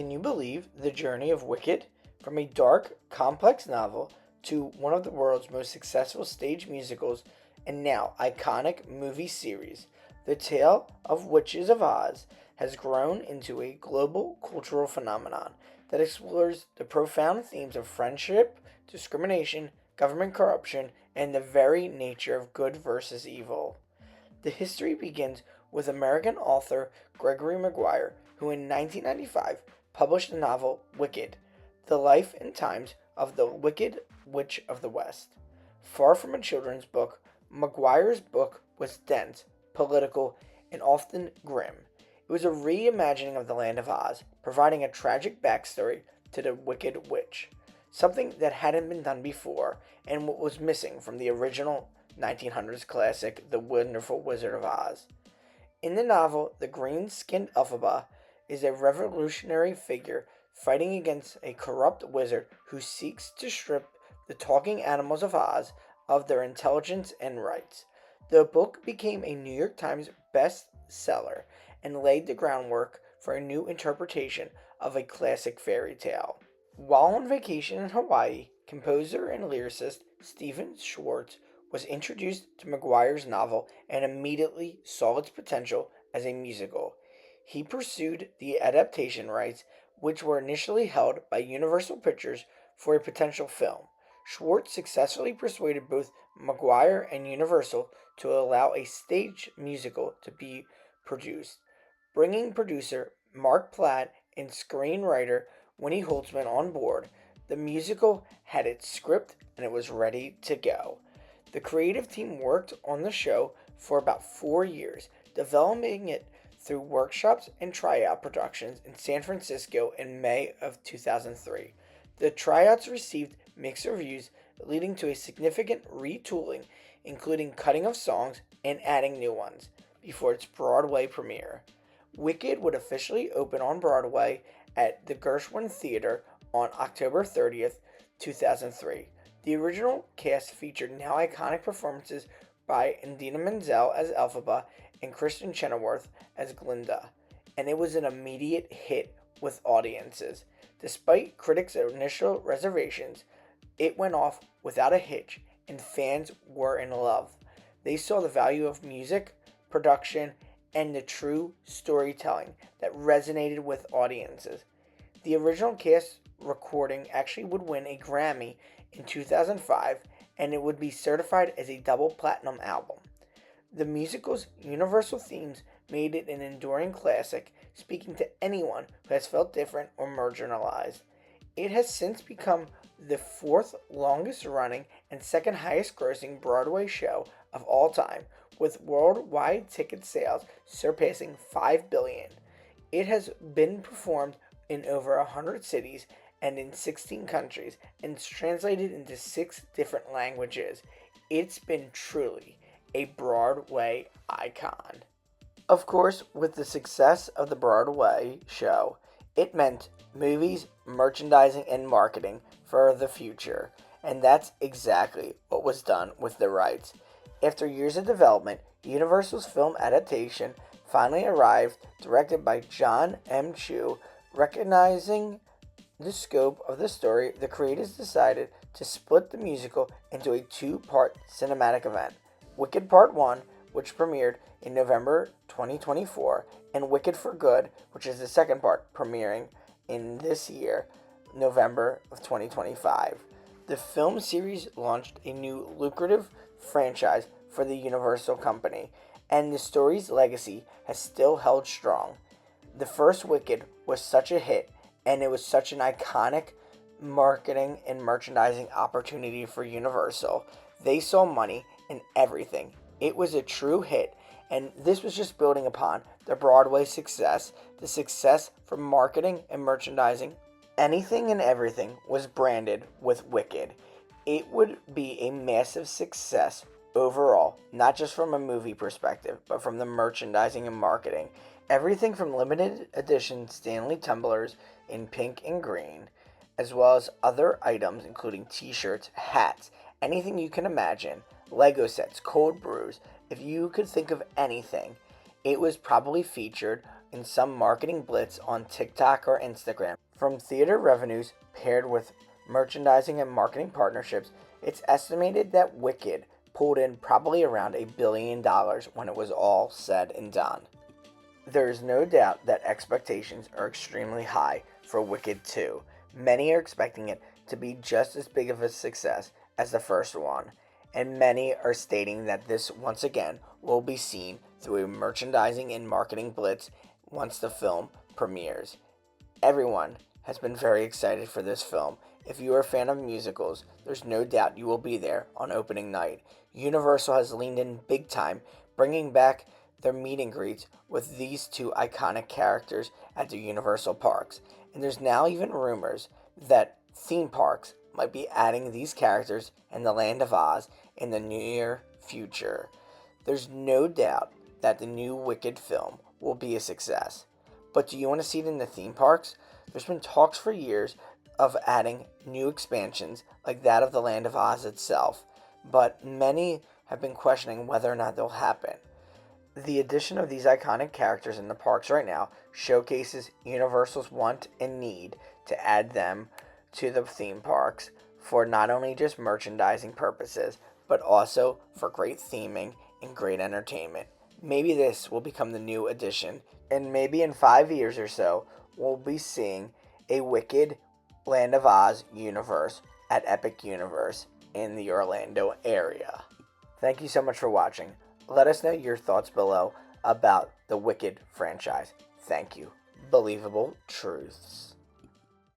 Can you believe the journey of Wicked? From a dark, complex novel to one of the world's most successful stage musicals and now iconic movie series, the tale of Witches of Oz has grown into a global cultural phenomenon that explores the profound themes of friendship, discrimination, government corruption, and the very nature of good versus evil. The history begins with American author Gregory Maguire, who in 1995 published the novel Wicked, The Life and Times of the Wicked Witch of the West. Far from a children's book, Maguire's book was dense, political, and often grim. It was a reimagining of the Land of Oz, providing a tragic backstory to the Wicked Witch, something that hadn't been done before and what was missing from the original 1900s classic The Wonderful Wizard of Oz. In the novel, the green-skinned Elphaba is a revolutionary figure fighting against a corrupt wizard who seeks to strip the talking animals of Oz of their intelligence and rights. The book became a New York Times bestseller and laid the groundwork for a new interpretation of a classic fairy tale. While on vacation in Hawaii, composer and lyricist Stephen Schwartz was introduced to Maguire's novel and immediately saw its potential as a musical. He pursued the adaptation rights, which were initially held by Universal Pictures, for a potential film. Schwartz successfully persuaded both Maguire and Universal to allow a stage musical to be produced, bringing producer Mark Platt and screenwriter Winnie Holtzman on board. The musical had its script and it was ready to go. The creative team worked on the show for about 4 years, developing it through workshops and tryout productions in San Francisco in May of 2003. The tryouts received mixed reviews, leading to a significant retooling, including cutting of songs and adding new ones, before its Broadway premiere. Wicked would officially open on Broadway at the Gershwin Theater on October 30th, 2003. The original cast featured now iconic performances by Idina Menzel as Elphaba and Kristen Chenoweth as Glinda, and it was an immediate hit with audiences. Despite critics' initial reservations, it went off without a hitch, and fans were in love. They saw the value of music, production, and the true storytelling that resonated with audiences. The original cast recording actually would win a Grammy in 2005, and it would be certified as a double platinum album. The musical's universal themes made it an enduring classic, speaking to anyone who has felt different or marginalized. It has since become the fourth longest running and second highest grossing Broadway show of all time, with worldwide ticket sales surpassing 5 billion. It has been performed in over 100 cities and in 16 countries, and it's translated into 6 different languages. It's been truly a Broadway icon. Of course, with the success of the Broadway show, it meant movies, merchandising, and marketing for the future, and that's exactly what was done with the rights. After years of development, Universal's film adaptation finally arrived, directed by John M. Chu. Recognizing the scope of the story, the creators decided to split the musical into a 2-part cinematic event. Wicked Part 1, which premiered in November 2024, and Wicked for Good, which is the second part, premiering in this year, November of 2025. The film series launched a new lucrative franchise for the Universal Company, and the story's legacy has still held strong. The first Wicked was such a hit, and it was such an iconic marketing and merchandising opportunity for Universal. They saw money in everything. It was a true hit, and this was just building upon the Broadway success, the success from marketing and merchandising. Anything and everything was branded with Wicked. It would be a massive success overall, not just from a movie perspective, but from the merchandising and marketing. Everything from limited edition Stanley tumblers in pink and green, as well as other items including t-shirts, hats, anything you can imagine, Lego sets, cold brews. If you could think of anything, it was probably featured in some marketing blitz on TikTok or Instagram. From theater revenues paired with merchandising and marketing partnerships, it's estimated that Wicked pulled in probably around $1 billion when it was all said and done. There is no doubt that expectations are extremely high for Wicked 2. Many are expecting it to be just as big of a success as the first one, and many are stating that this once again will be seen through a merchandising and marketing blitz once the film premieres. Everyone has been very excited for this film. If you are a fan of musicals, there's no doubt you will be there on opening night. Universal has leaned in big time, bringing back their meet and greets with these two iconic characters at the Universal parks. And there's now even rumors that theme parks might be adding these characters in the Land of Oz in the near future. There's no doubt that the new Wicked film will be a success. But do you want to see it in the theme parks? There's been talks for years of adding new expansions like that of the Land of Oz itself, but many have been questioning whether or not they'll happen. The addition of these iconic characters in the parks right now showcases Universal's want and need to add them to the theme parks for not only just merchandising purposes, but also for great theming and great entertainment. Maybe this will become the new addition, and maybe in 5 years or so, we'll be seeing a Wicked Land of Oz universe at Epic Universe in the Orlando area. Thank you so much for watching. Let us know your thoughts below about the Wicked franchise. Thank you. Believable Truths.